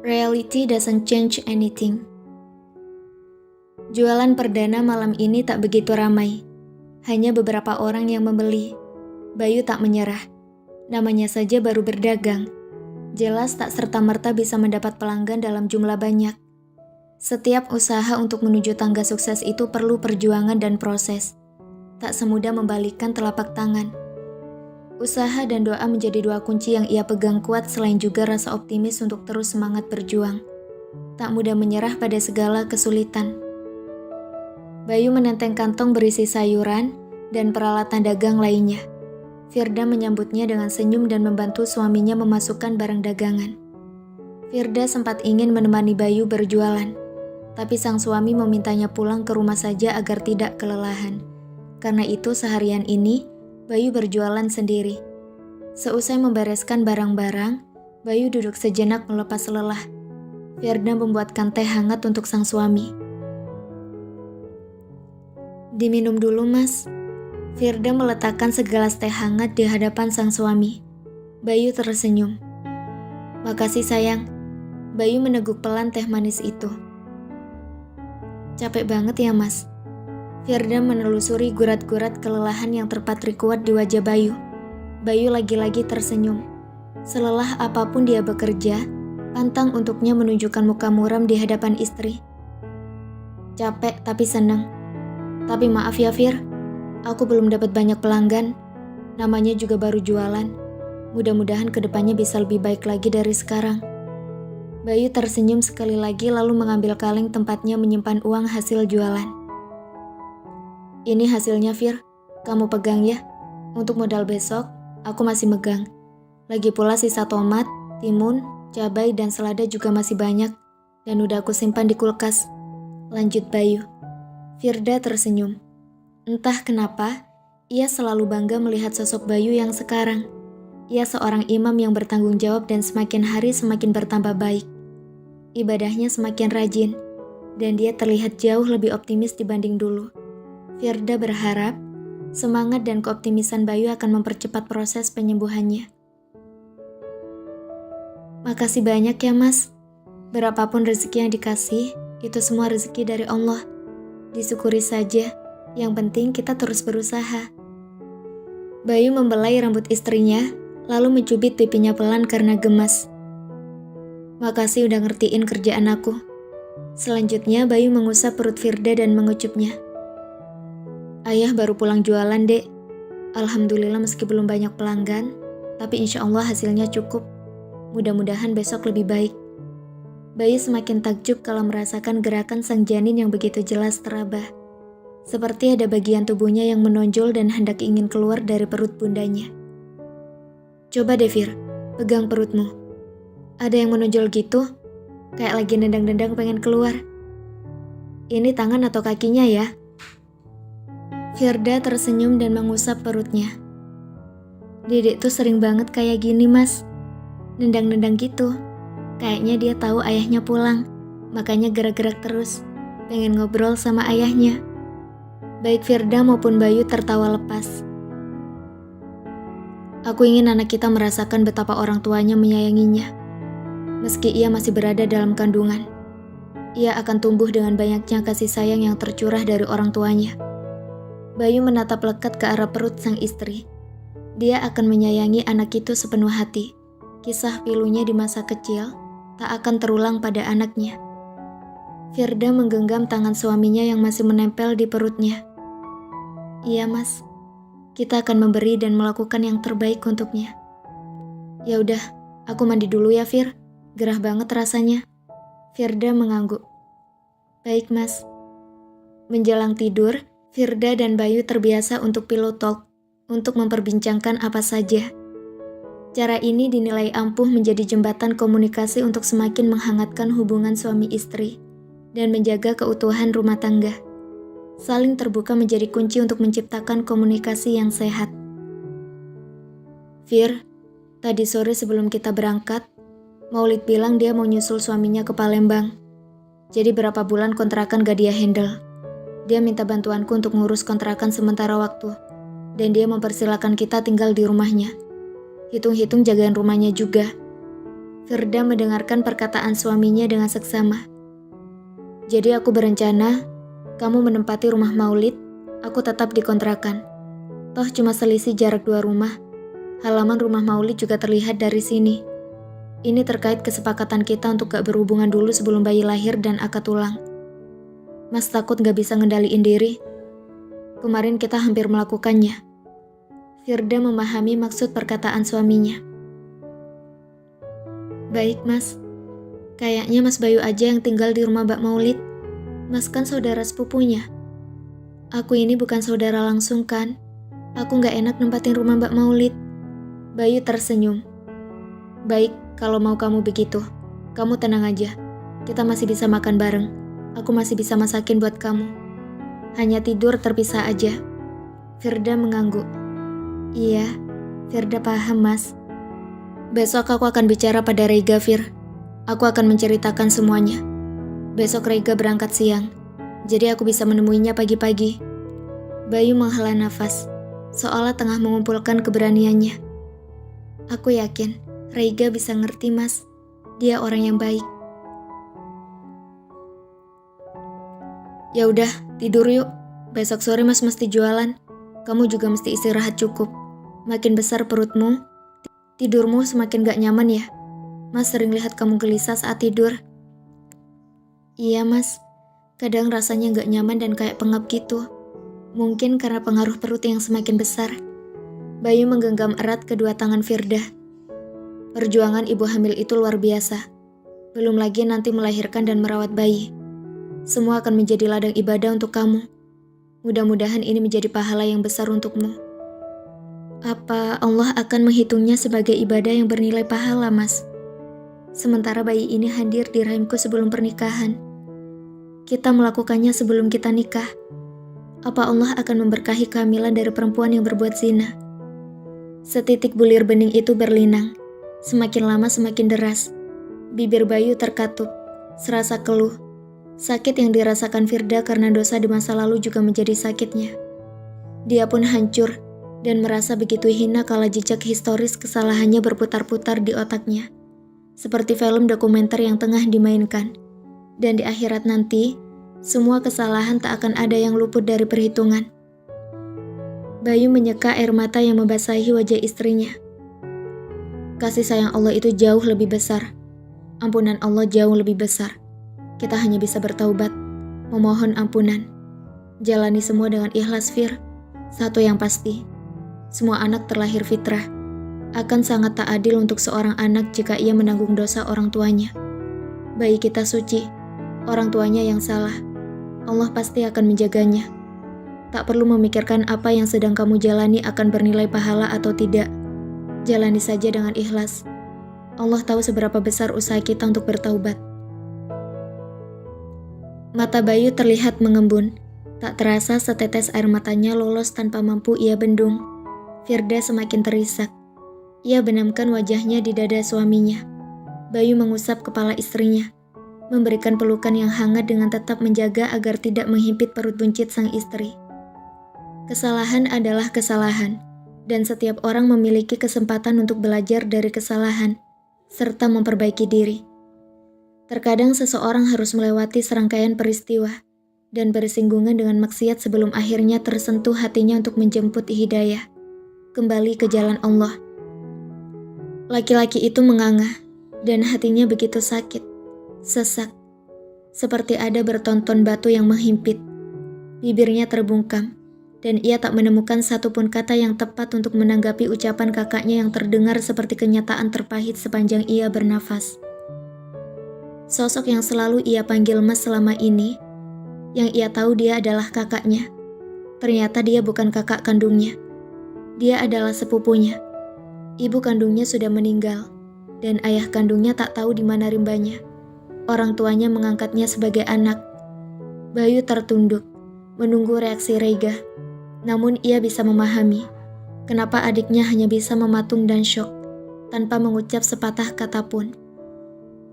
Reality doesn't change anything. Jualan perdana malam ini tak begitu ramai. Hanya beberapa orang yang membeli. Bayu tak menyerah. Namanya saja baru berdagang. Jelas tak serta-merta bisa mendapat pelanggan dalam jumlah banyak. Setiap usaha untuk menuju tangga sukses itu perlu perjuangan dan proses. Tak semudah membalikkan telapak tangan. Usaha dan doa menjadi dua kunci yang ia pegang kuat selain juga rasa optimis untuk terus semangat berjuang. Tak mudah menyerah pada segala kesulitan. Bayu menenteng kantong berisi sayuran dan peralatan dagang lainnya. Firda menyambutnya dengan senyum dan membantu suaminya memasukkan barang dagangan. Firda sempat ingin menemani Bayu berjualan, tapi sang suami memintanya pulang ke rumah saja agar tidak kelelahan. Karena itu seharian ini, Bayu berjualan sendiri. Seusai membereskan barang-barang, Bayu duduk sejenak melepas lelah. Firda membuatkan teh hangat untuk sang suami. "Diminum dulu, Mas." Firda meletakkan segelas teh hangat di hadapan sang suami. Bayu tersenyum. "Makasih sayang." Bayu meneguk pelan teh manis itu. "Capek banget ya, Mas." Firda menelusuri gurat-gurat kelelahan yang terpatri kuat di wajah Bayu. Bayu lagi-lagi tersenyum. Selelah apapun dia bekerja, pantang untuknya menunjukkan muka muram di hadapan istri. "Capek tapi senang. Tapi maaf ya Fir, aku belum dapat banyak pelanggan. Namanya juga baru jualan. Mudah-mudahan kedepannya bisa lebih baik lagi dari sekarang." Bayu tersenyum sekali lagi lalu mengambil kaleng tempatnya menyimpan uang hasil jualan. "Ini hasilnya Fir, kamu pegang ya. Untuk modal besok, aku masih megang. Lagi pula sisa tomat, timun, cabai dan selada juga masih banyak. Dan udah aku simpan di kulkas." Lanjut Bayu. Firda tersenyum. Entah kenapa, ia selalu bangga melihat sosok Bayu yang sekarang. Ia seorang imam yang bertanggung jawab dan semakin hari semakin bertambah baik. Ibadahnya semakin rajin, dan dia terlihat jauh lebih optimis dibanding dulu. Firda berharap semangat dan keoptimisan Bayu akan mempercepat proses penyembuhannya. "Makasih banyak ya Mas. Berapapun rezeki yang dikasih, itu semua rezeki dari Allah. Disyukuri saja, yang penting kita terus berusaha." Bayu membelai rambut istrinya, lalu mencubit pipinya pelan karena gemas. "Makasih udah ngertiin kerjaan aku." Selanjutnya Bayu mengusap perut Firda dan mengucupnya. "Ayah baru pulang jualan, Dek. Alhamdulillah meski belum banyak pelanggan, tapi insya Allah hasilnya cukup. Mudah-mudahan besok lebih baik." Bayu semakin takjub kalau merasakan gerakan sang janin yang begitu jelas teraba. Seperti ada bagian tubuhnya yang menonjol dan hendak ingin keluar dari perut bundanya. "Coba deh Fir, pegang perutmu. Ada yang menonjol gitu, kayak lagi nendang-nendang pengen keluar. Ini tangan atau kakinya ya?" Firda tersenyum dan mengusap perutnya. "Dedek tuh sering banget kayak gini Mas. Nendang-nendang gitu. Kayaknya dia tahu ayahnya pulang, makanya gerak-gerak terus, pengen ngobrol sama ayahnya." Baik Firda maupun Bayu tertawa lepas. "Aku ingin anak kita merasakan betapa orang tuanya menyayanginya. Meski ia masih berada dalam kandungan, ia akan tumbuh dengan banyaknya kasih sayang yang tercurah dari orang tuanya." Bayu menatap lekat ke arah perut sang istri. Dia akan menyayangi anak itu sepenuh hati. Kisah pilunya di masa kecil tak akan terulang pada anaknya. Firda menggenggam tangan suaminya yang masih menempel di perutnya. "Iya Mas, kita akan memberi dan melakukan yang terbaik untuknya." "Ya udah, aku mandi dulu ya Fir, gerah banget rasanya." Firda mengangguk. "Baik Mas." Menjelang tidur, Firda dan Bayu terbiasa untuk pillow talk, untuk memperbincangkan apa saja. Cara ini dinilai ampuh menjadi jembatan komunikasi untuk semakin menghangatkan hubungan suami istri dan menjaga keutuhan rumah tangga. Saling terbuka menjadi kunci untuk menciptakan komunikasi yang sehat. "Fir, tadi sore sebelum kita berangkat, Maulid bilang dia mau nyusul suaminya ke Palembang. Jadi berapa bulan kontrakan gak dia handle. Dia minta bantuanku untuk ngurus kontrakan sementara waktu, dan dia mempersilahkan kita tinggal di rumahnya. Hitung-hitung jagain rumahnya juga." Firda mendengarkan perkataan suaminya dengan seksama. Jadi aku berencana, kamu menempati rumah Maulid, aku tetap di kontrakan. Toh cuma selisih jarak 2 rumah. Halaman rumah Maulid juga terlihat dari sini. Ini terkait kesepakatan kita untuk gak berhubungan dulu sebelum bayi lahir dan akad ulang. Mas takut gak bisa ngendaliin diri. Kemarin kita hampir melakukannya. Firda memahami maksud perkataan suaminya. Baik mas, kayaknya Mas Bayu aja yang tinggal di rumah Mbak Maulid. Mas kan saudara sepupunya. Aku ini bukan saudara langsung kan. Aku gak enak nempatin rumah Mbak Maulid. Bayu tersenyum. Baik, kalau mau kamu begitu. Kamu tenang aja. Kita masih bisa makan bareng. Aku masih bisa masakin buat kamu. Hanya tidur terpisah aja. Firda mengangguk. Iya, Firda paham mas. Besok aku akan bicara pada Rega, Fir. Aku akan menceritakan semuanya. Besok Rega berangkat siang, jadi aku bisa menemuinya pagi-pagi. Bayu menghela nafas, seolah tengah mengumpulkan keberaniannya. Aku yakin Rega bisa ngerti mas. Dia orang yang baik. Ya udah, tidur yuk. Besok sore mas mesti jualan. Kamu juga mesti istirahat cukup. Makin besar perutmu, tidurmu semakin gak nyaman ya. Mas sering lihat kamu gelisah saat tidur. Iya mas, kadang rasanya gak nyaman dan kayak pengap gitu. Mungkin karena pengaruh perut yang semakin besar. Bayu menggenggam erat kedua tangan Firda. Perjuangan ibu hamil itu luar biasa. Belum lagi nanti melahirkan dan merawat bayi. Semua akan menjadi ladang ibadah untuk kamu. Mudah-mudahan ini menjadi pahala yang besar untukmu. Apa Allah akan menghitungnya sebagai ibadah yang bernilai pahala, Mas? Sementara bayi ini hadir di rahimku sebelum pernikahan. Kita melakukannya sebelum kita nikah. Apa Allah akan memberkahi kehamilan dari perempuan yang berbuat zina? Setitik bulir bening itu berlinang. Semakin lama semakin deras. Bibir Bayu terkatup, serasa keluh. Sakit yang dirasakan Firda karena dosa di masa lalu juga menjadi sakitnya. Dia pun hancur dan merasa begitu hina kala jejak historis kesalahannya berputar-putar di otaknya. Seperti film dokumenter yang tengah dimainkan. Dan di akhirat nanti, semua kesalahan tak akan ada yang luput dari perhitungan. Bayu menyeka air mata yang membasahi wajah istrinya. Kasih sayang Allah itu jauh lebih besar. Ampunan Allah jauh lebih besar. Kita hanya bisa bertaubat, memohon ampunan. Jalani semua dengan ikhlas, Fir. Satu yang pasti, semua anak terlahir fitrah. Akan sangat tak adil untuk seorang anak jika ia menanggung dosa orang tuanya. Bayi kita suci, orang tuanya yang salah. Allah pasti akan menjaganya. Tak perlu memikirkan apa yang sedang kamu jalani akan bernilai pahala atau tidak. Jalani saja dengan ikhlas. Allah tahu seberapa besar usaha kita untuk bertaubat. Mata Bayu terlihat mengembun. Tak terasa setetes air matanya lolos tanpa mampu ia bendung. Firda semakin terisak. Ia benamkan wajahnya di dada suaminya. Bayu mengusap kepala istrinya, memberikan pelukan yang hangat dengan tetap menjaga agar tidak menghimpit perut buncit sang istri. Kesalahan adalah kesalahan, dan setiap orang memiliki kesempatan untuk belajar dari kesalahan, serta memperbaiki diri. Terkadang seseorang harus melewati serangkaian peristiwa dan bersinggungan dengan maksiat sebelum akhirnya tersentuh hatinya untuk menjemput hidayah, kembali ke jalan Allah. Laki-laki itu menganga, dan hatinya begitu sakit, sesak, seperti ada bertonton batu yang menghimpit. Bibirnya terbungkam, dan ia tak menemukan satupun kata yang tepat untuk menanggapi ucapan kakaknya yang terdengar seperti kenyataan terpahit sepanjang ia bernafas. Sosok yang selalu ia panggil Mas selama ini, yang ia tahu dia adalah kakaknya. Ternyata dia bukan kakak kandungnya. Dia adalah sepupunya. Ibu kandungnya sudah meninggal, dan ayah kandungnya tak tahu di mana rimbanya. Orang tuanya mengangkatnya sebagai anak. Bayu tertunduk, menunggu reaksi Rega. Namun ia bisa memahami, kenapa adiknya hanya bisa mematung dan syok, tanpa mengucap sepatah kata pun.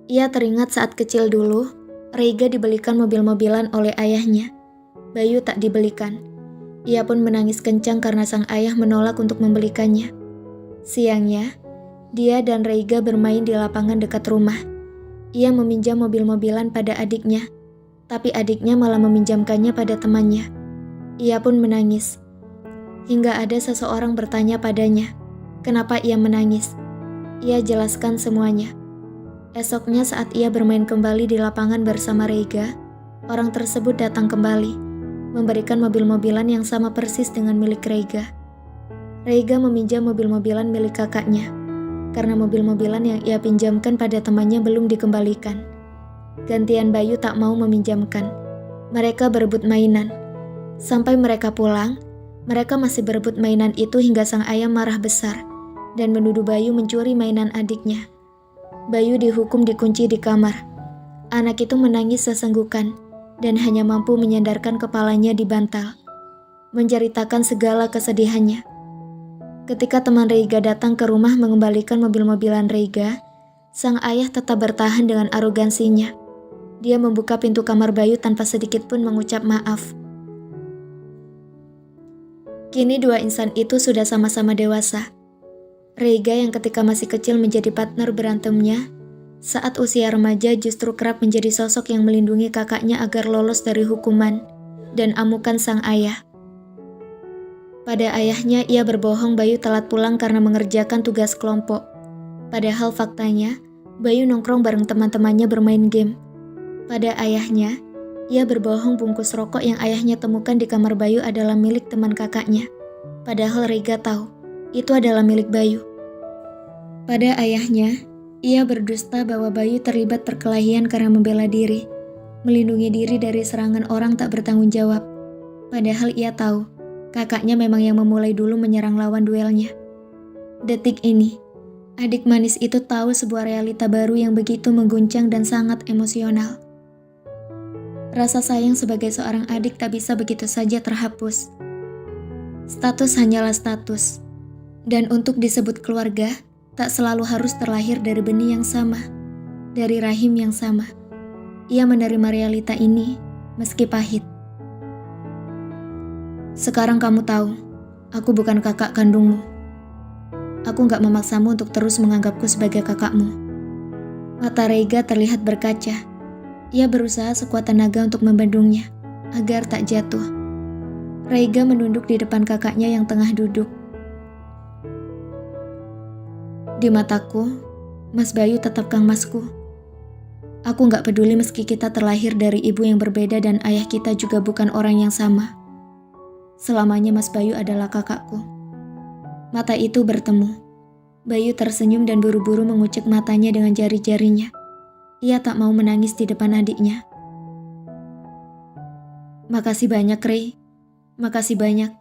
Ia teringat saat kecil dulu, Rega dibelikan mobil-mobilan oleh ayahnya. Bayu tak dibelikan. Ia pun menangis kencang karena sang ayah menolak untuk membelikannya. Siangnya, Dia dan Reiga bermain di lapangan dekat rumah. Ia meminjam mobil-mobilan pada adiknya, tapi adiknya malah meminjamkannya pada temannya. Ia pun menangis. Hingga ada seseorang bertanya padanya, kenapa ia menangis. Ia jelaskan semuanya. Esoknya saat ia bermain kembali di lapangan bersama Reiga, orang tersebut datang kembali, memberikan mobil-mobilan yang sama persis dengan milik Reiga. Reiga meminjam mobil-mobilan milik kakaknya, karena mobil-mobilan yang ia pinjamkan pada temannya belum dikembalikan. Gantian Bayu tak mau meminjamkan. Mereka berebut mainan. Sampai mereka pulang, mereka masih berebut mainan itu hingga sang ayah marah besar dan menuduh Bayu mencuri mainan adiknya. Bayu dihukum dikunci di kamar. Anak itu menangis sesenggukan dan hanya mampu menyandarkan kepalanya di bantal, menceritakan segala kesedihannya. Ketika teman Reiga datang ke rumah mengembalikan mobil-mobilan Reiga, sang ayah tetap bertahan dengan arogansinya. Dia membuka pintu kamar Bayu tanpa sedikit pun mengucap maaf. Kini dua insan itu sudah sama-sama dewasa. Reiga yang ketika masih kecil menjadi partner berantemnya, saat usia remaja justru kerap menjadi sosok yang melindungi kakaknya agar lolos dari hukuman dan amukan sang ayah. Pada ayahnya ia berbohong Bayu telat pulang karena mengerjakan tugas kelompok. Padahal faktanya, Bayu nongkrong bareng teman-temannya bermain game. Pada ayahnya, ia berbohong bungkus rokok yang ayahnya temukan di kamar Bayu adalah milik teman kakaknya. Padahal Reiga tahu, itu adalah milik Bayu. Pada ayahnya, ia berdusta bahwa Bayu terlibat perkelahian karena membela diri, melindungi diri dari serangan orang tak bertanggung jawab. Padahal ia tahu, kakaknya memang yang memulai dulu menyerang lawan duelnya. Detik ini, adik manis itu tahu sebuah realita baru yang begitu mengguncang dan sangat emosional. Rasa sayang sebagai seorang adik tak bisa begitu saja terhapus. Status hanyalah status. Dan untuk disebut keluarga, tak selalu harus terlahir dari benih yang sama, dari rahim yang sama. Ia menerima realita ini, meski pahit. Sekarang kamu tahu, aku bukan kakak kandungmu. Aku gak memaksamu untuk terus menganggapku sebagai kakakmu. Mata Reiga terlihat berkaca. Ia berusaha sekuat tenaga untuk membendungnya, agar tak jatuh. Reiga menunduk di depan kakaknya yang tengah duduk. Di mataku, Mas Bayu tetap Kang Masku. Aku gak peduli meski kita terlahir dari ibu yang berbeda dan ayah kita juga bukan orang yang sama. Selamanya Mas Bayu adalah kakakku. Mata itu bertemu. Bayu tersenyum dan buru-buru mengucek matanya dengan jari-jarinya. Ia tak mau menangis di depan adiknya. Makasih banyak, Rei. Makasih banyak.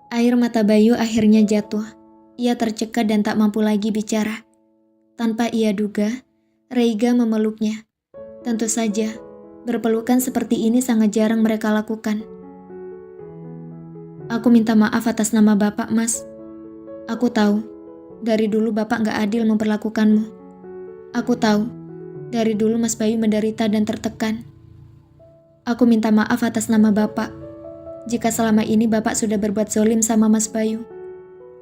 Air mata Bayu akhirnya jatuh. Ia tercekat dan tak mampu lagi bicara. Tanpa ia duga, Reiga memeluknya. Tentu saja, berpelukan seperti ini sangat jarang mereka lakukan. Aku minta maaf atas nama Bapak, Mas. Aku tahu, dari dulu Bapak gak adil memperlakukanmu. Aku tahu, dari dulu Mas Bayu menderita dan tertekan. Aku minta maaf atas nama Bapak. Jika selama ini Bapak sudah berbuat zolim sama Mas Bayu.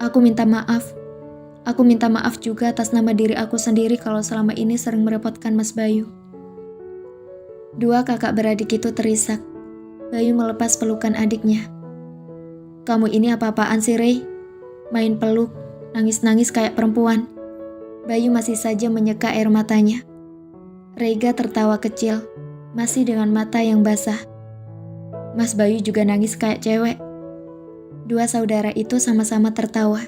Aku minta maaf. Aku minta maaf juga atas nama diri aku sendiri kalau selama ini sering merepotkan Mas Bayu. Dua kakak beradik itu terisak. Bayu melepas pelukan adiknya. Kamu ini apa-apaan sih, Rei? Main peluk, nangis-nangis kayak perempuan. Bayu masih saja menyeka air matanya. Reiga tertawa kecil, masih dengan mata yang basah. Mas Bayu juga nangis kayak cewek. Dua saudara itu sama-sama tertawa,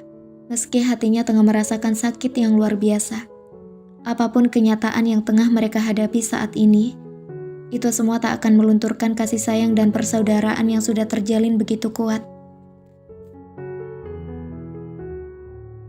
meski hatinya tengah merasakan sakit yang luar biasa. Apapun kenyataan yang tengah mereka hadapi saat ini, itu semua tak akan melunturkan kasih sayang dan persaudaraan yang sudah terjalin begitu kuat.